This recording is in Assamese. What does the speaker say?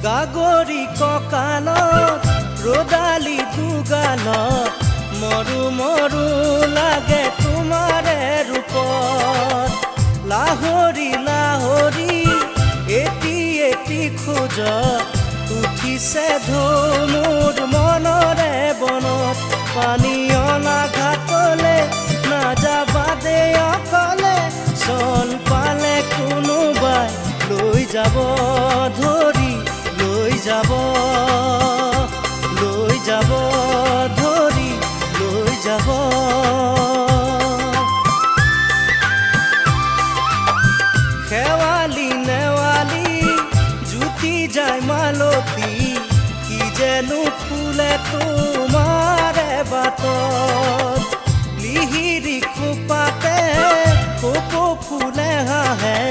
গাগৰি কঁকালত ৰদালি দুগালত মৰু মৰু লাগে তোমাৰে ৰূপত লাহৰি লাহৰি এটি এটি খোজত উঠিছে ঢৌ মোৰ মনৰে বনত পানী অনা ঘাটলে নাযাবা দে অকলে চল পালে কোনোবাই লৈ যাব ধৰি লৈ যাব ধৰি লৈ যাব শেৱালি নেৱালি জুতি যায় মালতী কি যেনো ফুলে তোমাৰে বাটত লিহিৰি খোপাতে কপৌ ফুলে হাঁহে